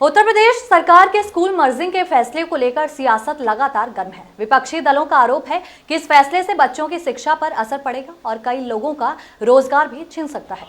उत्तर प्रदेश सरकार के school merging के फैसले को लेकर सियासत लगातार गर्म है। विपक्षी दलों का आरोप है कि इस फैसले से बच्चों की शिक्षा पर असर पड़ेगा और कई लोगों का रोजगार भी छिन सकता है।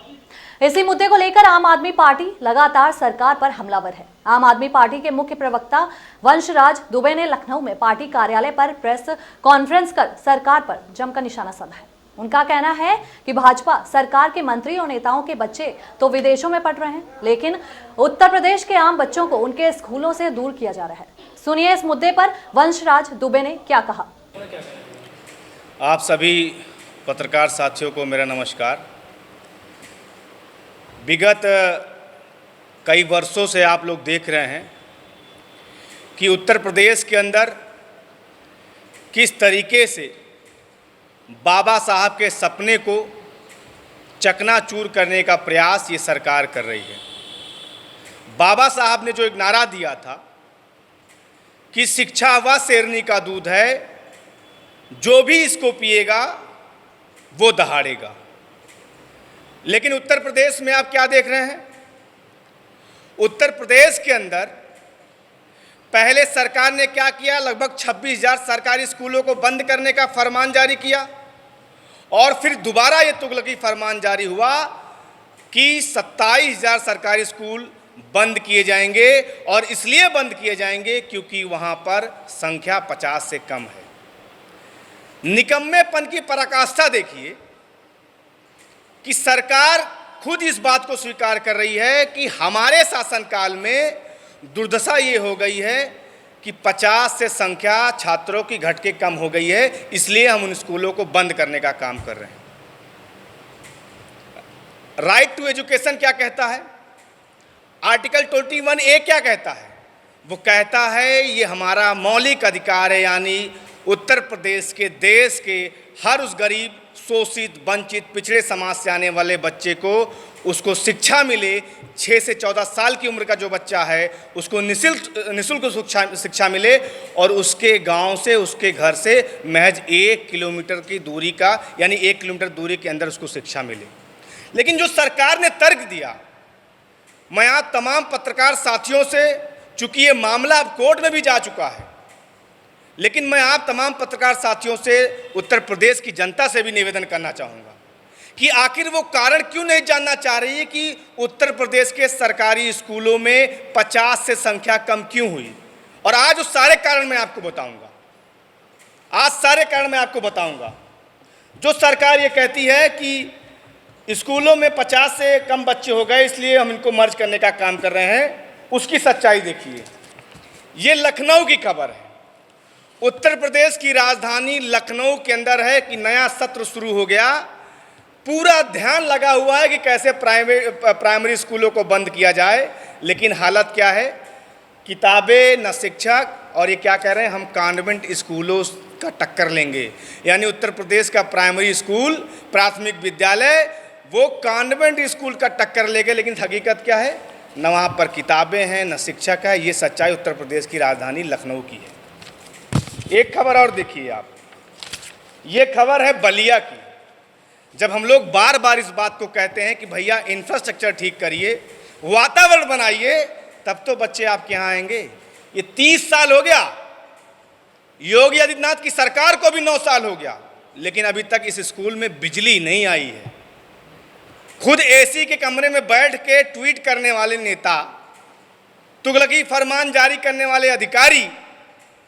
इसी मुद्दे को लेकर आम आदमी पार्टी लगातार सरकार पर हमलावर है। आम आदमी पार्टी के मुख्य प्रवक्ता वंशराज दुबे ने लखनऊ में पार्टी कार्यालय पर प्रेस कॉन्फ्रेंस कर सरकार पर जमकर निशाना साधा है। उनका कहना है कि भाजपा सरकार के मंत्री और नेताओं के बच्चे तो विदेशों में पढ़ रहे हैं, लेकिन उत्तर प्रदेश के आम बच्चों को उनके स्कूलों से दूर किया जा रहा है। सुनिए इस मुद्दे पर वंशराज दुबे ने क्या कहा। आप सभी पत्रकार साथियों को मेरा नमस्कार। विगत कई वर्षों से आप लोग देख रहे हैं कि उत्तर प्रदेश के अंदर किस तरीके से बाबा साहब के सपने को चकनाचूर करने का प्रयास ये सरकार कर रही है। बाबा साहब ने जो एक नारा दिया था कि शिक्षा व शेरनी का दूध है, जो भी इसको पिएगा वो दहाड़ेगा। लेकिन उत्तर प्रदेश में आप क्या देख रहे हैं? उत्तर प्रदेश के अंदर पहले सरकार ने क्या किया? लगभग 26,000 सरकारी स्कूलों को बंद करने का फरमान जारी किया और फिर दोबारा ये तुगलकी फरमान जारी हुआ कि 27,000 सरकारी स्कूल बंद किए जाएंगे और इसलिए बंद किए जाएंगे क्योंकि वहाँ पर संख्या 50 से कम है। निकम्मेपन की पराकाष्ठा देखिए कि सरकार खुद इस बात को स्वीकार कर रही है कि हमारे शासनकाल में दुर्दशा ये हो गई है कि 50 से संख्या छात्रों की घट के कम हो गई है, इसलिए हम उन स्कूलों को बंद करने का काम कर रहे हैं। राइट टू एजुकेशन क्या कहता है? आर्टिकल 21A क्या कहता है? वो कहता है ये हमारा मौलिक अधिकार है, यानी उत्तर प्रदेश के देश के हर उस गरीब, शोषित, वंचित, पिछड़े समाज से आने वाले बच्चे को उसको शिक्षा मिले। 6 से 14 साल की उम्र का जो बच्चा है उसको निःशुल्क शिक्षा मिले और उसके गांव से, उसके घर से महज 1 किलोमीटर की दूरी का, यानी 1 किलोमीटर दूरी के अंदर उसको शिक्षा मिले। लेकिन जो सरकार ने तर्क दिया, मैं आज तमाम पत्रकार साथियों से, चूंकि ये मामला अब कोर्ट में भी जा चुका है, लेकिन मैं आप तमाम पत्रकार साथियों से, उत्तर प्रदेश की जनता से भी निवेदन करना चाहूँगा कि आखिर वो कारण क्यों नहीं जानना चाह रही है कि उत्तर प्रदेश के सरकारी स्कूलों में 50 से संख्या कम क्यों हुई। और आज उस सारे कारण मैं आपको बताऊंगा। आज सारे कारण मैं आपको बताऊंगा। जो सरकार ये कहती है कि स्कूलों में 50 से कम बच्चे हो गए इसलिए हम इनको मर्ज करने का काम कर रहे हैं, उसकी सच्चाई देखिए। ये लखनऊ की खबर है। उत्तर प्रदेश की राजधानी लखनऊ के अंदर है कि नया सत्र शुरू हो गया। पूरा ध्यान लगा हुआ है कि कैसे प्राइमरी स्कूलों को बंद किया जाए, लेकिन हालत क्या है? किताबें न शिक्षक, और ये क्या कह रहे हैं, हम कॉन्वेंट स्कूलों का टक्कर लेंगे। यानी उत्तर प्रदेश का प्राइमरी स्कूल, प्राथमिक विद्यालय, वो कॉन्वेंट स्कूल का टक्कर लेंगे। लेकिन हकीकत क्या है? न वहाँ पर किताबें हैं, न शिक्षक है। ये सच्चाई उत्तर प्रदेश की राजधानी लखनऊ की है। एक खबर और देखिए आप, ये खबर है बलिया की। जब हम लोग बार बार इस बात को कहते हैं कि भैया इंफ्रास्ट्रक्चर ठीक करिए, वातावरण बनाइए, तब तो बच्चे आपके यहाँ आएंगे। ये 30 साल हो गया, योगी आदित्यनाथ की सरकार को भी 9 साल हो गया, लेकिन अभी तक इस स्कूल में बिजली नहीं आई है। खुद एसी के कमरे में बैठ के ट्वीट करने वाले नेता, तुगलकी फरमान जारी करने वाले अधिकारी,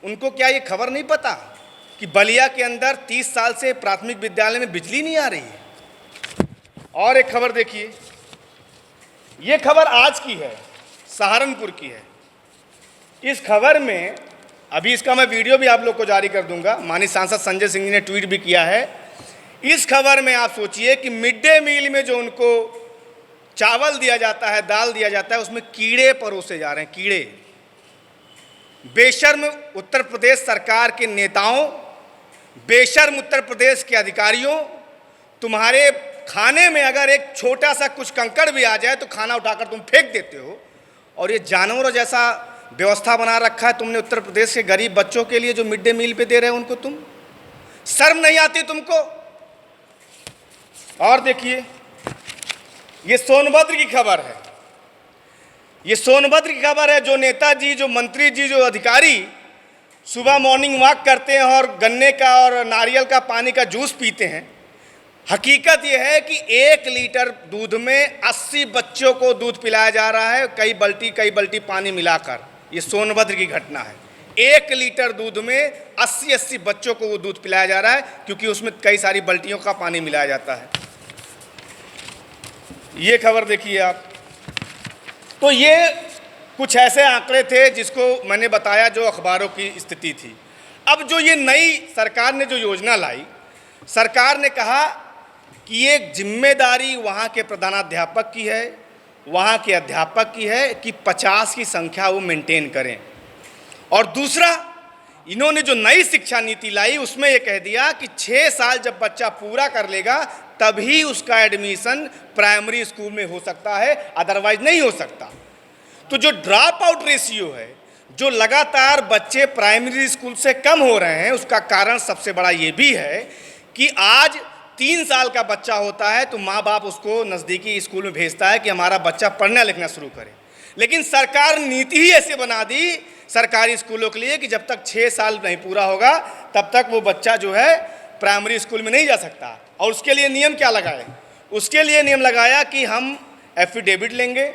उनको क्या ये खबर नहीं पता कि बलिया के अंदर 30 साल से प्राथमिक विद्यालय में बिजली नहीं आ रही है? और एक खबर देखिए, ये खबर आज की है, सहारनपुर की है। इस खबर में, अभी इसका मैं वीडियो भी आप लोग को जारी कर दूंगा, माननीय सांसद संजय सिंह जी ने ट्वीट भी किया है। इस खबर में आप सोचिए कि मिड डे मील में जो उनको चावल दिया जाता है, दाल दिया जाता है, उसमें कीड़े परोसे जा रहे हैं, कीड़े। बेशर्म उत्तर प्रदेश सरकार के नेताओं, बेशर्म उत्तर प्रदेश के अधिकारियों, तुम्हारे खाने में अगर एक छोटा सा कुछ कंकड़ भी आ जाए तो खाना उठाकर तुम फेंक देते हो, और ये जानवरों जैसा व्यवस्था बना रखा है तुमने उत्तर प्रदेश के गरीब बच्चों के लिए जो मिड डे मील पे दे रहे हो उनको। तुम शर्म नहीं आती तुमको? और देखिए, ये सोनभद्र की खबर है। ये सोनभद्र की खबर है। जो नेताजी, जो मंत्री जी, जो अधिकारी सुबह मॉर्निंग वॉक करते हैं और गन्ने का और नारियल का पानी का जूस पीते हैं, हकीकत यह है कि 1 लीटर दूध में 80 बच्चों को दूध पिलाया जा रहा है, कई बल्टी पानी मिलाकर। ये सोनभद्र की घटना है। 1 लीटर दूध में 80 बच्चों को वो दूध पिलाया जा रहा है, क्योंकि उसमें कई सारी बाल्टियों का पानी मिलाया जाता है। ये खबर देखिए आप। तो ये कुछ ऐसे आंकड़े थे जिसको मैंने बताया, जो अखबारों की स्थिति थी। अब जो ये नई सरकार ने जो योजना लाई, सरकार ने कहा कि ये जिम्मेदारी वहाँ के प्रधानाध्यापक की है, वहाँ के अध्यापक की है कि 50 की संख्या वो मेंटेन करें। और दूसरा, इन्होंने जो नई शिक्षा नीति लाई उसमें ये कह दिया कि 6 साल जब बच्चा पूरा कर लेगा तभी उसका एडमिशन प्राइमरी स्कूल में हो सकता है, अदरवाइज नहीं हो सकता। तो जो ड्रॉप आउट रेशियो है, जो लगातार बच्चे प्राइमरी स्कूल से कम हो रहे हैं, उसका कारण सबसे बड़ा ये भी है कि आज 3 साल का बच्चा होता है तो माँ बाप उसको नज़दीकी स्कूल में भेजता है कि हमारा बच्चा पढ़ना लिखना शुरू करे। लेकिन सरकार नीति ही ऐसे बना दी सरकारी स्कूलों के लिए कि जब तक 6 साल नहीं पूरा होगा तब तक वो बच्चा जो है प्राइमरी स्कूल में नहीं जा सकता। और उसके लिए नियम क्या लगाए? उसके लिए नियम लगाया कि हम एफिडेविट लेंगे,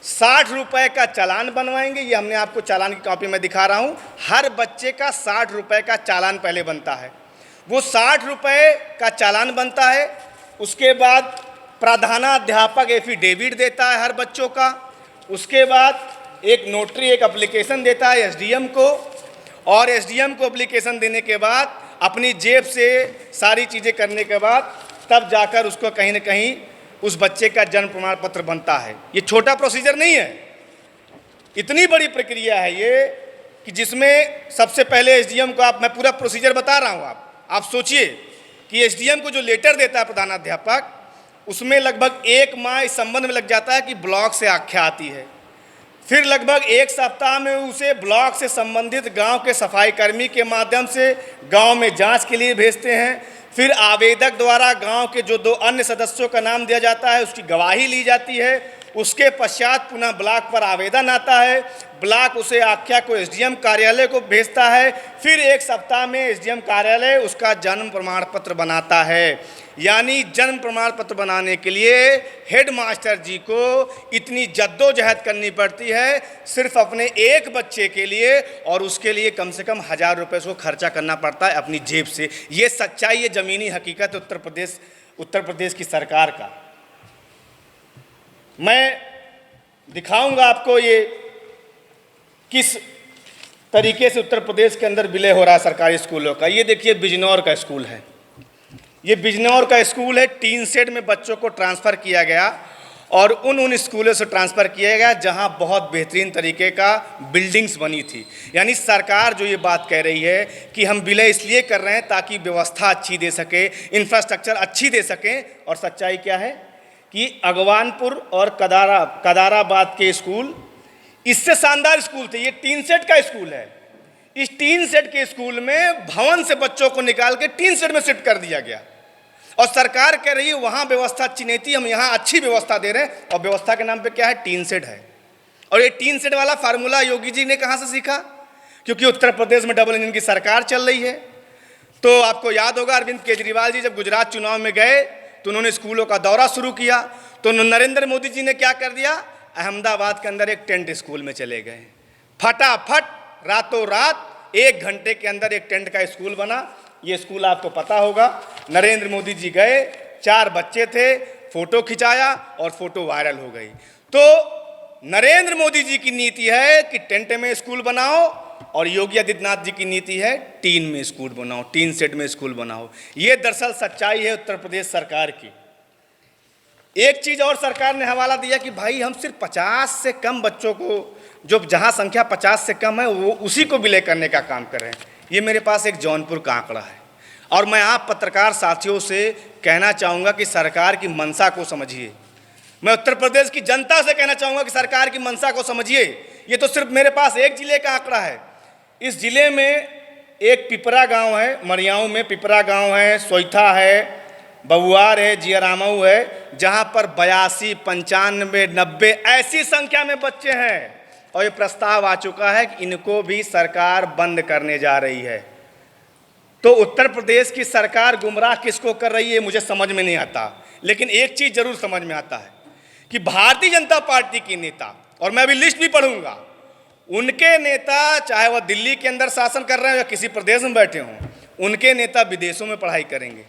60 रुपए का चालान बनवाएंगे। ये हमने आपको चालान की कॉपी में दिखा रहा हूँ। हर बच्चे का 60 रुपए का चालान पहले बनता है। वो 60 रुपए का चालान बनता है। उसके बाद प्रधानाध्यापक एफिडेविट देता है हर बच्चों का। उसके बाद एक नोटरी एक एप्लीकेशन देता है एसडीएम को, और एसडीएम को एप्लीकेशन देने के बाद अपनी जेब से सारी चीज़ें करने के बाद तब जाकर उसको कहीं ना कहीं उस बच्चे का जन्म प्रमाण पत्र बनता है। ये छोटा प्रोसीजर नहीं है, इतनी बड़ी प्रक्रिया है ये कि जिसमें सबसे पहले एसडीएम को मैं पूरा प्रोसीजर बता रहा हूँ। आप सोचिए कि एसडीएम को जो लेटर देता है प्रधानाध्यापक, उसमें लगभग 1 माह इस संबंध में लग जाता है कि ब्लॉक से आख्या आती है। फिर लगभग 1 सप्ताह में उसे ब्लॉक से संबंधित गांव के सफाई कर्मी के माध्यम से गांव में जांच के लिए भेजते हैं। फिर आवेदक द्वारा गांव के जो 2 अन्य सदस्यों का नाम दिया जाता है, उसकी गवाही ली जाती है। उसके पश्चात पुनः ब्लॉक पर आवेदन आता है। ब्लॉक उसे आख्या को एसडीएम कार्यालय को भेजता है। फिर 1 सप्ताह में एसडीएम कार्यालय उसका जन्म प्रमाण पत्र बनाता है। यानी जन्म प्रमाण पत्र बनाने के लिए हेडमास्टर जी को इतनी जद्दोजहद करनी पड़ती है सिर्फ अपने एक बच्चे के लिए, और उसके लिए कम से कम 1000 रुपये उसको खर्चा करना पड़ता है अपनी जेब से। ये सच्चाई, ये ज़मीनी हकीकत उत्तर प्रदेश की सरकार का। मैं दिखाऊंगा आपको ये किस तरीके से उत्तर प्रदेश के अंदर विलय हो रहा है सरकारी स्कूलों का। ये देखिए बिजनौर का स्कूल है। ये बिजनौर का स्कूल है। टीन शेड में बच्चों को ट्रांसफ़र किया गया और उन स्कूलों से ट्रांसफ़र किया गया जहां बहुत बेहतरीन तरीके का बिल्डिंग्स बनी थी। यानी सरकार जो ये बात कह रही है कि हम विलय इसलिए कर रहे हैं ताकि व्यवस्था अच्छी दे सके, इंफ्रास्ट्रक्चर अच्छी दे सकें। और सच्चाई क्या है कि अगवानपुर और कदाराबाद के स्कूल इससे शानदार स्कूल थे। ये टीन शेड का स्कूल है। इस टीन शेड के स्कूल में भवन से बच्चों को निकाल के टीन शेड में शिफ्ट कर दिया गया, और सरकार कह रही है वहाँ व्यवस्था अच्छी नहीं थी, हम यहाँ अच्छी व्यवस्था दे रहे हैं। और व्यवस्था के नाम पे क्या है? टीन शेड है। और ये टीन शेड वाला फार्मूला योगी जी ने कहाँ से सीखा? क्योंकि उत्तर प्रदेश में डबल इंजन की सरकार चल रही है। तो आपको याद होगा अरविंद केजरीवाल जी जब गुजरात चुनाव में गए तो उन्होंने स्कूलों का दौरा शुरू किया, तो नरेंद्र मोदी जी ने क्या कर दिया? अहमदाबाद के अंदर एक टेंट स्कूल में चले गए। फटाफट रातों रात 1 घंटे के अंदर एक टेंट का स्कूल बना। ये स्कूल आपको पता होगा। नरेंद्र मोदी जी गए, 4 बच्चे थे, फोटो खिंचाया और फोटो वायरल हो गई। तो नरेंद्र मोदी जी की नीति है कि टेंट में स्कूल बनाओ, और योगी आदित्यनाथ जी की नीति है टीन में स्कूल बनाओ, टीन शेड में स्कूल बनाओ। ये दरअसल सच्चाई है उत्तर प्रदेश सरकार की। एक चीज़ और सरकार ने हवाला दिया कि भाई हम सिर्फ 50 से कम बच्चों को, जो जहां संख्या 50 से कम है वो उसी को विलय करने का काम कर रहे हैं। ये मेरे पास एक जौनपुर का आंकड़ा है, और मैं आप पत्रकार साथियों से कहना चाहूँगा कि सरकार की मंशा को समझिए। मैं उत्तर प्रदेश की जनता से कहना चाहूँगा कि सरकार की मंशा को समझिए। ये तो सिर्फ मेरे पास एक जिले का आंकड़ा है। इस जिले में एक पिपरा गांव है, मरियाऊँ में पिपरा गांव है, सोइथा है, बबुआर है, जियारामऊ है, जहाँ पर 82, 95, 90 ऐसी संख्या में बच्चे हैं और ये प्रस्ताव आ चुका है कि इनको भी सरकार बंद करने जा रही है। तो उत्तर प्रदेश की सरकार गुमराह किसको कर रही है मुझे समझ में नहीं आता, लेकिन एक चीज़ जरूर समझ में आता है कि भारतीय जनता पार्टी की नेता, और मैं अभी लिस्ट भी पढ़ूंगा, उनके नेता चाहे वह दिल्ली के अंदर शासन कर रहे हो या किसी प्रदेश में बैठे हों, उनके नेता विदेशों में पढ़ाई करेंगे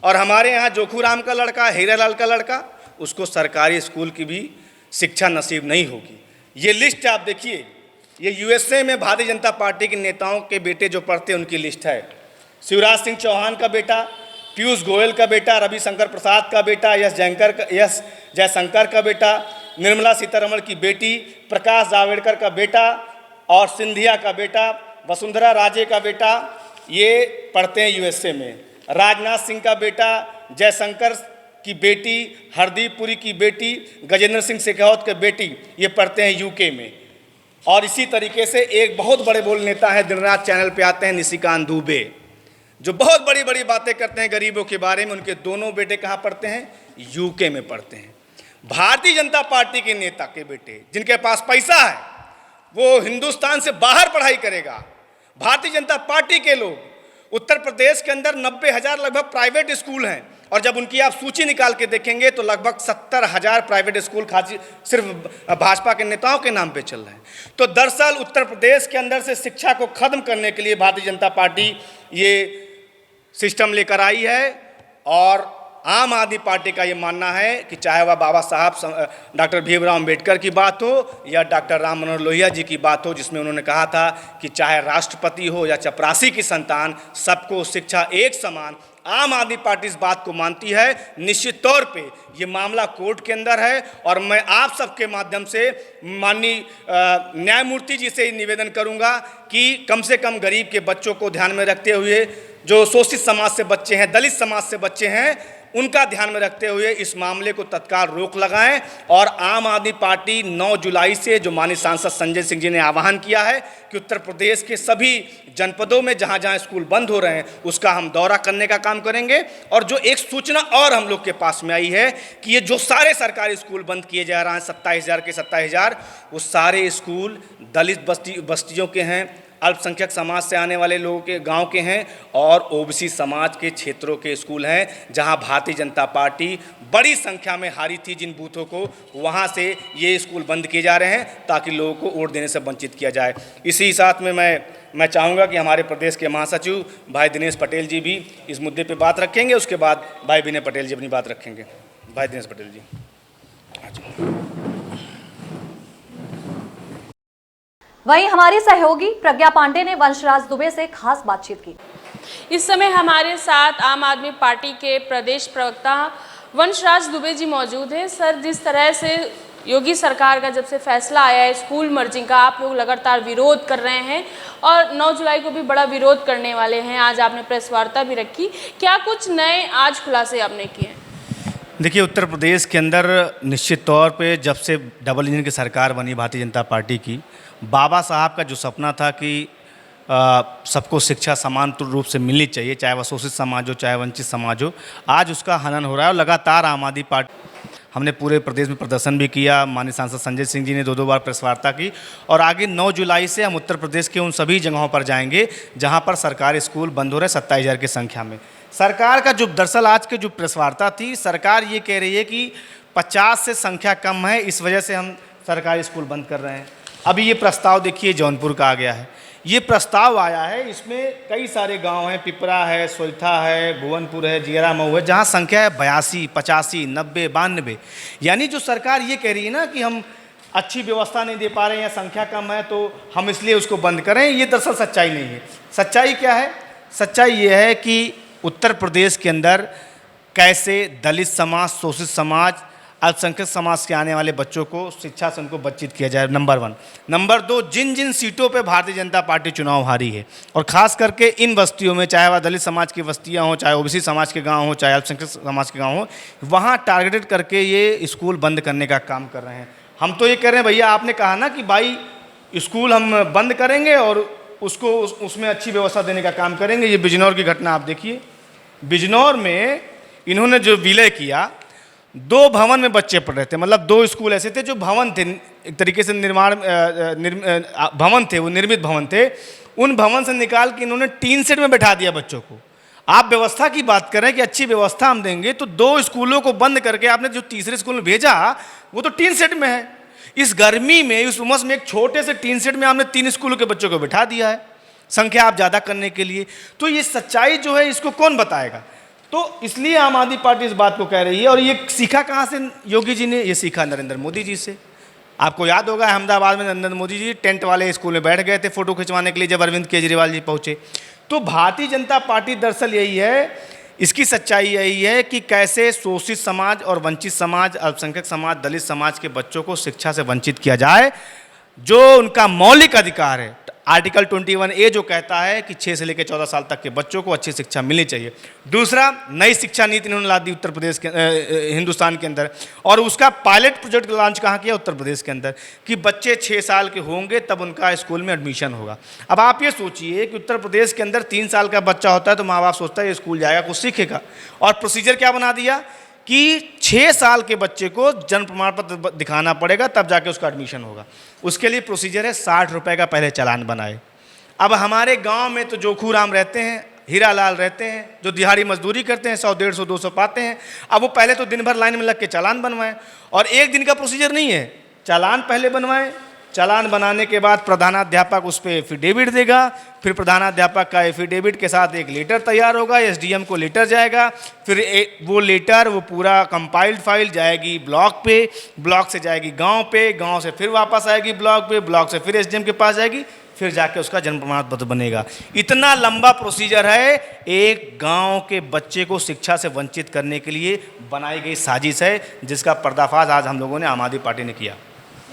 और हमारे यहाँ जोखूराम का लड़का, हीरालाल का लड़का, उसको सरकारी स्कूल की भी शिक्षा नसीब नहीं होगी। ये लिस्ट आप देखिए, ये यूएसए में भारतीय जनता पार्टी के नेताओं के बेटे जो पढ़ते हैं उनकी लिस्ट है। शिवराज सिंह चौहान का बेटा, पीयूष गोयल का बेटा, रविशंकर प्रसाद का बेटा, एस जयशंकर का बेटा, निर्मला सीतारमण की बेटी, प्रकाश जावड़ेकर का बेटा और सिंधिया का बेटा, वसुंधरा राजे का बेटा, ये पढ़ते हैं यूएसए में। राजनाथ सिंह का बेटा, जयशंकर की बेटी, हरदीप पुरी की बेटी, गजेंद्र सिंह शेखावत की बेटी, ये पढ़ते हैं यूके में। और इसी तरीके से एक बहुत बड़े बोल नेता हैं, दिन रात चैनल पे आते हैं, निशिकांत दुबे, जो बहुत बड़ी बड़ी बातें करते हैं गरीबों के बारे में। उनके दोनों बेटे कहाँ पढ़ते हैं? यूके में पढ़ते हैं। भारतीय जनता पार्टी के नेता के बेटे जिनके पास पैसा है वो हिंदुस्तान से बाहर पढ़ाई करेगा। भारतीय जनता पार्टी के लोग, उत्तर प्रदेश के अंदर 90,000 लगभग प्राइवेट स्कूल हैं और जब उनकी आप सूची निकाल के देखेंगे तो लगभग 70,000 प्राइवेट स्कूल खासी सिर्फ भाजपा के नेताओं के नाम पे चल रहे हैं। तो दरअसल उत्तर प्रदेश के अंदर से शिक्षा को खत्म करने के लिए भारतीय जनता पार्टी ये सिस्टम लेकर आई है और आम आदमी पार्टी का ये मानना है कि चाहे वह बाबा साहब डॉक्टर भीमराव अंबेडकर की बात हो या डॉक्टर राम मनोहर लोहिया जी की बात हो, जिसमें उन्होंने कहा था कि चाहे राष्ट्रपति हो या चपरासी की संतान, सबको शिक्षा एक समान। आम आदमी पार्टी इस बात को मानती है। निश्चित तौर पे ये मामला कोर्ट के अंदर है और मैं आप सबके माध्यम से माननीय न्यायमूर्ति जी से निवेदन करूंगा कि कम से कम गरीब के बच्चों को ध्यान में रखते हुए, जो शोषित समाज से बच्चे हैं, दलित समाज से बच्चे हैं, उनका ध्यान में रखते हुए इस मामले को तत्काल रोक लगाएं। और आम आदमी पार्टी 9 जुलाई से, जो माननीय सांसद संजय सिंह जी ने आह्वान किया है कि उत्तर प्रदेश के सभी जनपदों में जहां जहां स्कूल बंद हो रहे हैं उसका हम दौरा करने का काम करेंगे। और जो एक सूचना और हम लोग के पास में आई है कि ये जो सारे सरकारी स्कूल बंद किए जा रहे हैं 27,000 के 27,000, वो सारे स्कूल दलित बस्तियों के हैं, अल्पसंख्यक समाज से आने वाले लोगों के गांव के हैं और ओबीसी समाज के क्षेत्रों के स्कूल हैं, जहां भारतीय जनता पार्टी बड़ी संख्या में हारी थी। जिन बूथों को वहां से ये स्कूल बंद किए जा रहे हैं ताकि लोगों को वोट देने से वंचित किया जाए। इसी साथ में मैं चाहूँगा कि हमारे प्रदेश के महासचिव भाई दिनेश पटेल जी भी इस मुद्दे पर बात रखेंगे, उसके बाद भाई विनय पटेल जी अपनी बात रखेंगे। भाई दिनेश पटेल जी। वहीं हमारी सहयोगी प्रज्ञा पांडे ने वंशराज दुबे से खास बातचीत की। इस समय हमारे साथ आम आदमी पार्टी के प्रदेश प्रवक्ता वंशराज दुबे जी मौजूद हैं। सर, जिस तरह से योगी सरकार का जब से फैसला आया है स्कूल मर्जिंग का, आप लोग लगातार विरोध कर रहे हैं और 9 जुलाई को भी बड़ा विरोध करने वाले हैं। आज आपने प्रेस वार्ता भी रखी, क्या कुछ नए आज खुलासे आपने किए? देखिए, उत्तर प्रदेश के अंदर निश्चित तौर पे जब से डबल इंजन की सरकार बनी भारतीय जनता पार्टी की, बाबा साहब का जो सपना था कि सबको शिक्षा समान रूप से मिलनी चाहिए, चाहे वह शोषित समाज हो चाहे वंचित समाज हो, आज उसका हनन हो रहा है। और लगातार आम आदमी पार्टी, हमने पूरे प्रदेश में प्रदर्शन भी किया, माननीय सांसद संजय सिंह जी ने 2 बार प्रेस वार्ता की और आगे 9 जुलाई से हम उत्तर प्रदेश के उन सभी जगहों पर जाएंगे जहां पर सरकारी स्कूल बंद हो रहे हैं 27,000 की संख्या में। सरकार का जो दरअसल आज के जो प्रेस वार्ता थी, सरकार ये कह रही है कि 50 से संख्या कम है, इस वजह से हम सरकारी स्कूल बंद कर रहे हैं। अभी ये प्रस्ताव देखिए जौनपुर का आ गया है, ये प्रस्ताव आया है, इसमें कई सारे गांव हैं, पिपरा है, सोलथा है, भुवनपुर है, जियारामऊ है, जहां संख्या है 82, 85, 90, 92। यानी जो सरकार ये कह रही है ना कि हम अच्छी व्यवस्था नहीं दे पा रहे हैं या संख्या कम है तो हम इसलिए उसको बंद करें, ये दरअसल सच्चाई नहीं है। सच्चाई क्या है? सच्चाई ये है कि उत्तर प्रदेश के अंदर कैसे दलित समाज, शोषित समाज, अल्पसंख्यक समाज के आने वाले बच्चों को शिक्षा से उनको वंचित किया जाए, नंबर 1। नंबर 2, जिन जिन सीटों पे भारतीय जनता पार्टी चुनाव हारी है और ख़ास करके इन बस्तियों में, चाहे वह दलित समाज की बस्तियां हों, चाहे ओबीसी समाज के गांव हों, चाहे अल्पसंख्यक समाज के गांव हों, वहाँ टारगेटेड करके ये स्कूल बंद करने का काम कर रहे हैं। हम तो ये कह रहे हैं, भैया आपने कहा ना कि भाई स्कूल हम बंद करेंगे और उसको उसमें अच्छी व्यवस्था देने का काम करेंगे। ये बिजनौर की घटना आप देखिए, बिजनौर में इन्होंने जो विलय किया, 2 भवन में बच्चे पढ़ रहे थे, मतलब 2 स्कूल ऐसे थे जो भवन थे, एक तरीके से भवन थे, वो निर्मित भवन थे। उन भवन से निकाल के इन्होंने टीन शेड में बैठा दिया बच्चों को। आप व्यवस्था की बात करें कि अच्छी व्यवस्था हम देंगे, तो 2 स्कूलों को बंद करके आपने जो तीसरे स्कूल में भेजा वो तो टीन शेड में है। इस गर्मी में, इस उमस में एक छोटे से टीन शेड में आपने 3 स्कूलों के बच्चों को बैठा दिया है, संख्या आप ज़्यादा करने के लिए। तो ये सच्चाई जो है इसको कौन बताएगा? तो इसलिए आम आदमी पार्टी इस बात को कह रही है। और ये सीखा कहाँ से योगी जी ने? ये सीखा नरेंद्र मोदी जी से। आपको याद होगा अहमदाबाद में नरेंद्र मोदी जी टेंट वाले स्कूल में बैठ गए थे फोटो खिंचवाने के लिए जब अरविंद केजरीवाल जी पहुंचे। तो भारतीय जनता पार्टी दरअसल यही है, इसकी सच्चाई यही है कि कैसे शोषित समाज और वंचित समाज, अल्पसंख्यक समाज, दलित समाज के बच्चों को शिक्षा से वंचित किया जाए, जो उनका मौलिक अधिकार है। आर्टिकल 21A जो कहता है कि 6 से लेकर 14 साल तक के बच्चों को अच्छी शिक्षा मिलनी चाहिए। दूसरा, नई शिक्षा नीति इन्होंने ला दी उत्तर प्रदेश के हिंदुस्तान के अंदर, और उसका पायलट प्रोजेक्ट लॉन्च कहाँ किया? उत्तर प्रदेश के अंदर, कि बच्चे 6 साल के होंगे तब उनका स्कूल में एडमिशन होगा। अब आप ये सोचिए कि उत्तर प्रदेश के अंदर 3 साल का बच्चा होता है तो माँ बाप सोचता है ये स्कूल जाएगा, कुछ सीखेगा, और प्रोसीजर क्या बना दिया कि 6 साल के बच्चे को जन्म प्रमाण पत्र दिखाना पड़ेगा तब जाके उसका एडमिशन होगा। उसके लिए प्रोसीजर है 60 रुपये का पहले चालान बनाए। अब हमारे गांव में तो जोखू राम रहते हैं, हीरा लाल रहते हैं, जो दिहाड़ी मजदूरी करते हैं, 100, 150, 200 पाते हैं। अब वो पहले तो दिन भर लाइन में लग के चालान बनवाएं, और एक दिन का प्रोसीजर नहीं है। चालान पहले बनवाएं, चालान बनाने के बाद प्रधानाध्यापक उस पर एफिडेविट देगा, फिर प्रधानाध्यापक का एफिडेविट के साथ एक लेटर तैयार होगा, एसडीएम को लेटर जाएगा, फिर वो लेटर, वो पूरा कंपाइल्ड फाइल जाएगी ब्लॉक पे, ब्लॉक से जाएगी गांव पे, गांव से फिर वापस आएगी ब्लॉक पे, ब्लॉक से फिर एसडीएम के पास जाएगी, फिर जाके उसका जन्म प्रमाण पत्र बनेगा। इतना लंबा प्रोसीजर है, एक गांव के बच्चे को शिक्षा से वंचित करने के लिए बनाई गई साजिश है, जिसका पर्दाफाश आज हम लोगों ने, आम आदमी पार्टी ने किया।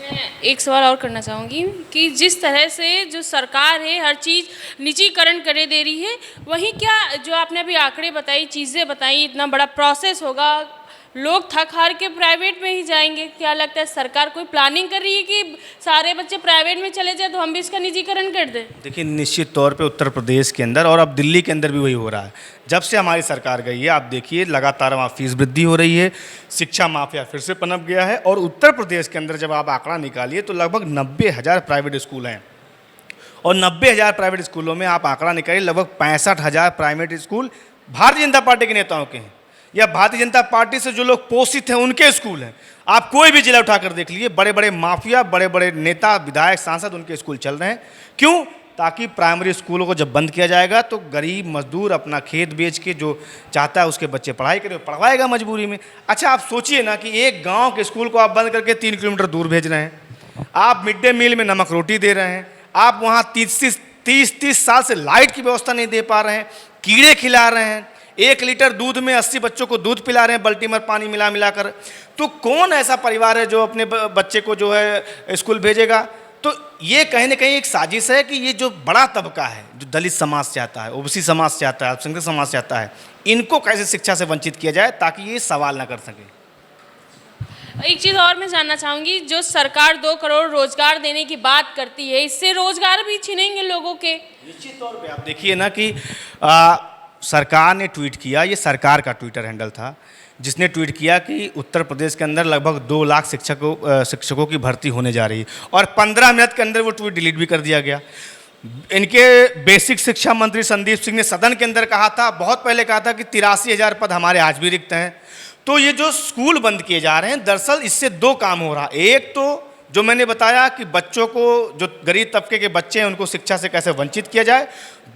मैं एक सवाल और करना चाहूँगी कि जिस तरह से जो सरकार है हर चीज़ निजीकरण करे दे रही है, वहीं क्या जो आपने अभी आंकड़े बताई, चीज़ें बताई, इतना बड़ा प्रोसेस होगा, लोग थक हार के प्राइवेट में ही जाएंगे? क्या लगता है सरकार कोई प्लानिंग कर रही है कि सारे बच्चे प्राइवेट में चले जाए तो हम भी इसका निजीकरण कर दें? देखिए, निश्चित तौर पे उत्तर प्रदेश के अंदर और अब दिल्ली के अंदर भी वही हो रहा है। जब से हमारी सरकार गई है, आप देखिए लगातार वहाँ फीस वृद्धि हो रही है, शिक्षा माफिया फिर से पनप गया है। और उत्तर प्रदेश के अंदर जब आप आंकड़ा निकालिए तो लगभग 90,000 प्राइवेट स्कूल हैं, और 90,000 प्राइवेट स्कूलों में आप आंकड़ा निकालिए लगभग 65,000 private school Bharatiya Janata party के नेताओं के हैं, या भारतीय जनता पार्टी से जो लोग पोषित हैं उनके स्कूल हैं। आप कोई भी जिला उठाकर देख लीजिए, बड़े बड़े माफिया, बड़े बड़े नेता, विधायक, सांसद, उनके स्कूल चल रहे हैं। क्यों? ताकि प्राइमरी स्कूलों को जब बंद किया जाएगा तो गरीब मजदूर अपना खेत बेच के जो चाहता है उसके बच्चे पढ़ाई करें, पढ़वाएगा मजबूरी में। अच्छा, आप सोचिए ना कि एक गाँव के स्कूल को आप बंद करके 3 किलोमीटर दूर भेज रहे हैं, आप मिड डे मील में नमक रोटी दे रहे हैं, आप वहाँ 30 साल से लाइट की व्यवस्था नहीं दे पा रहे हैं, कीड़े खिला रहे हैं, 1 लीटर दूध में 80 बच्चों को दूध पिला रहे हैं बल्टीमर पानी मिला कर। तो कौन ऐसा परिवार है जो अपने बच्चे को जो है स्कूल भेजेगा? तो ये कहीं ना कहीं एक साजिश है कि ये जो बड़ा तबका है, जो दलित समाज से आता है, ओबीसी समाज से आता है, अल्पसंख्यक समाज से आता है, इनको कैसे शिक्षा से वंचित किया जाए ताकि ये सवाल ना कर सके। एक चीज़ और मैं जानना चाहूँगी, जो सरकार 2 करोड़ रोजगार देने की बात करती है, इससे रोजगार भी छीनेंगे लोगों के? निश्चित तौर पे आप देखिए ना कि सरकार ने ट्वीट किया, ये सरकार का ट्विटर हैंडल था, जिसने ट्वीट किया कि उत्तर प्रदेश के अंदर लगभग 2 लाख शिक्षकों की भर्ती होने जा रही है, और 15 मिनट के अंदर वो ट्वीट डिलीट भी कर दिया गया। इनके बेसिक शिक्षा मंत्री संदीप सिंह ने सदन के अंदर कहा था, बहुत पहले कहा था कि 83,000 पद हमारे आज भी रिक्त हैं। तो ये जो स्कूल बंद किए जा रहे हैं, दरअसल इससे 2 काम हो रहा। एक तो जो मैंने बताया कि बच्चों को, जो गरीब तबके के बच्चे हैं उनको शिक्षा से कैसे वंचित किया जाए,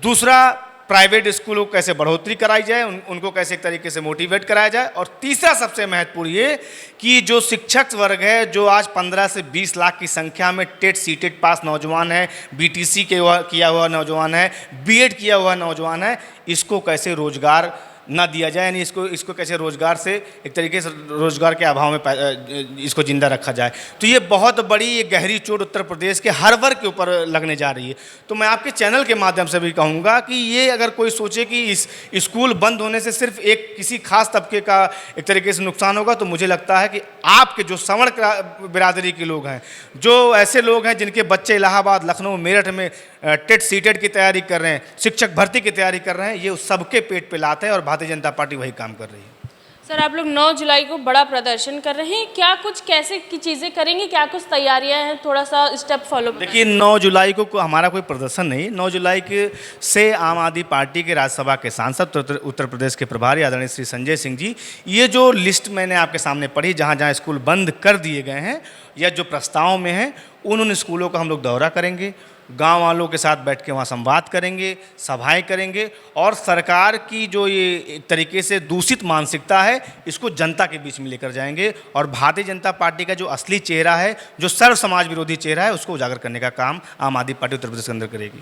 दूसरा प्राइवेट स्कूलों को कैसे बढ़ोतरी कराई जाए, उनको कैसे एक तरीके से मोटिवेट कराया जाए, और तीसरा सबसे महत्वपूर्ण ये कि जो शिक्षक वर्ग है, जो आज 15 से 20 लाख की संख्या में टेट सीटेट पास नौजवान है, बीटीसी किया हुआ नौजवान है, बीएड किया हुआ नौजवान है, इसको कैसे रोजगार ना दिया जाए, यानी इसको कैसे रोजगार से एक तरीके से रोजगार के अभाव में इसको जिंदा रखा जाए। तो ये बहुत बड़ी एक गहरी चोट उत्तर प्रदेश के हर वर्ग के ऊपर लगने जा रही है। तो मैं आपके चैनल के माध्यम से भी कहूँगा कि ये अगर कोई सोचे कि इस स्कूल बंद होने से सिर्फ एक किसी खास तबके का एक तरीके से नुकसान होगा, तो मुझे लगता है कि आपके जो सवर्ण बिरादरी के लोग हैं, जो ऐसे लोग हैं जिनके बच्चे इलाहाबाद, लखनऊ, मेरठ में टेट सीटेट की तैयारी कर रहे हैं, शिक्षक भर्ती की तैयारी कर रहे हैं, ये सबके पेट पे लाते हैं, और भारतीय जनता पार्टी वही काम कर रही है। सर आप लोग 9 जुलाई को बड़ा प्रदर्शन कर रहे हैं, क्या कुछ कैसे की चीज़ें करेंगे, क्या कुछ तैयारियां हैं, थोड़ा सा स्टेप फॉलो? देखिए 9 जुलाई को हमारा कोई प्रदर्शन नहीं, 9 जुलाई से आम आदमी पार्टी के राज्यसभा के सांसद उत्तर प्रदेश के प्रभारी आदरणीय श्री संजय सिंह जी, ये जो लिस्ट मैंने आपके सामने पढ़ी जहाँ जहाँ स्कूल बंद कर दिए गए हैं या जो प्रस्ताव में हैं उन स्कूलों का हम लोग दौरा करेंगे, गांव वालों के साथ बैठ के वहाँ संवाद करेंगे, सभाएं करेंगे और सरकार की जो ये एक तरीके से दूषित मानसिकता है इसको जनता के बीच में लेकर जाएंगे और भारतीय जनता पार्टी का जो असली चेहरा है, जो सर्व समाज विरोधी चेहरा है, उसको उजागर करने का काम आम आदमी पार्टी उत्तर प्रदेश के अंदर करेगी।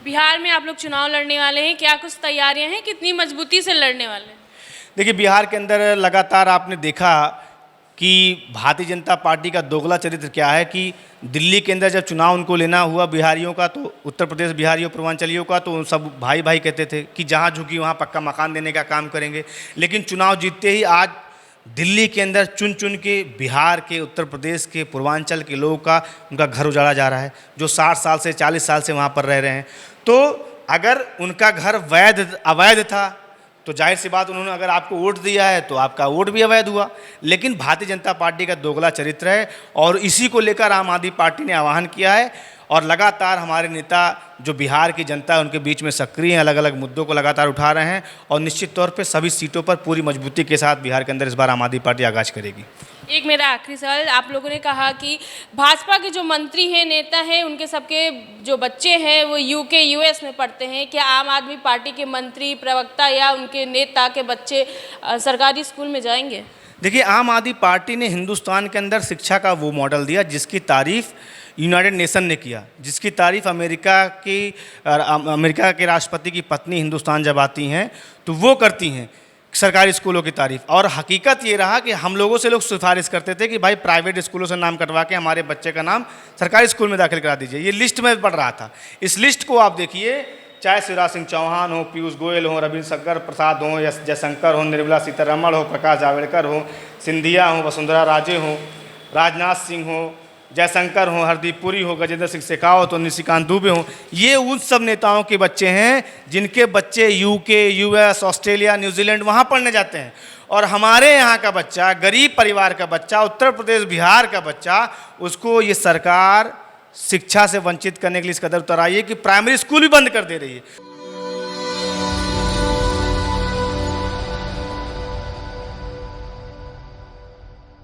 बिहार में आप लोग चुनाव लड़ने वाले हैं, क्या कुछ तैयारियां हैं, कितनी मजबूती से लड़ने वाले हैं? देखिए बिहार के अंदर लगातार आपने देखा कि भारतीय जनता पार्टी का दोगला चरित्र क्या है कि दिल्ली के अंदर जब चुनाव उनको लेना हुआ बिहारियों का, तो उत्तर प्रदेश बिहारियों पूर्वांचलियों का, तो सब भाई भाई कहते थे कि जहाँ झुकी वहाँ पक्का मकान देने का काम करेंगे। लेकिन चुनाव जीतते ही आज दिल्ली के अंदर चुन चुन के बिहार के, उत्तर प्रदेश के, पूर्वांचल के लोगों का उनका घर उजाड़ा जा रहा है, जो 60 साल से 40 साल से वहाँ पर रह रहे हैं। तो अगर उनका घर अवैध था तो जाहिर सी बात उन्होंने अगर आपको वोट दिया है तो आपका वोट भी अवैध हुआ। लेकिन भारतीय जनता पार्टी का दोगला चरित्र है और इसी को लेकर आम आदमी पार्टी ने आह्वान किया है और लगातार हमारे नेता जो बिहार की जनता है उनके बीच में सक्रिय हैं, अलग अलग मुद्दों को लगातार उठा रहे हैं और निश्चित तौर पे सभी सीटों पर पूरी मजबूती के साथ बिहार के अंदर इस बार आम आदमी पार्टी आगाज करेगी। एक मेरा आखिरी सवाल, आप लोगों ने कहा कि भाजपा के जो मंत्री हैं, नेता हैं, उनके सबके जो बच्चे हैं वो यूके यूएस में पढ़ते हैं, क्या आम आदमी पार्टी के मंत्री, प्रवक्ता या उनके नेता के बच्चे सरकारी स्कूल में जाएंगे? देखिए आम आदमी पार्टी ने हिंदुस्तान के अंदर शिक्षा का वो मॉडल दिया जिसकी तारीफ यूनाइटेड नेशन ने किया, जिसकी तारीफ अमेरिका के राष्ट्रपति की पत्नी हिंदुस्तान जब आती हैं तो वो करती हैं सरकारी स्कूलों की तारीफ। और हकीकत ये रहा कि हम लोगों से लोग सिफारिश करते थे कि भाई प्राइवेट स्कूलों से नाम कटवा के हमारे बच्चे का नाम सरकारी स्कूल में दाखिल करा दीजिए। ये लिस्ट में पढ़ रहा था, इस लिस्ट को आप देखिए, चाहे शिवराज सिंह चौहान हो, पीयूष गोयल हो, रविशंकर प्रसाद हो, जयशंकर हो, निर्मला सीतारमण हो, प्रकाश जावड़ेकर हो, सिंधिया हो, वसुंधरा राजे हो, राजनाथ सिंह हो, जयशंकर हो, हरदीप पुरी हो, गजेंद्र सिंह शेखावत हो, निशिकांत दुबे हो, ये उन सब नेताओं के बच्चे हैं जिनके बच्चे यूके, यूएस, ऑस्ट्रेलिया, न्यूजीलैंड वहाँ पढ़ने जाते हैं। और हमारे यहाँ का बच्चा, गरीब परिवार का बच्चा, उत्तर प्रदेश बिहार का बच्चा, उसको ये सरकार शिक्षा से वंचित करने के लिए इस कदर उतर आई है कि प्राइमरी स्कूल भी बंद कर दे रही है।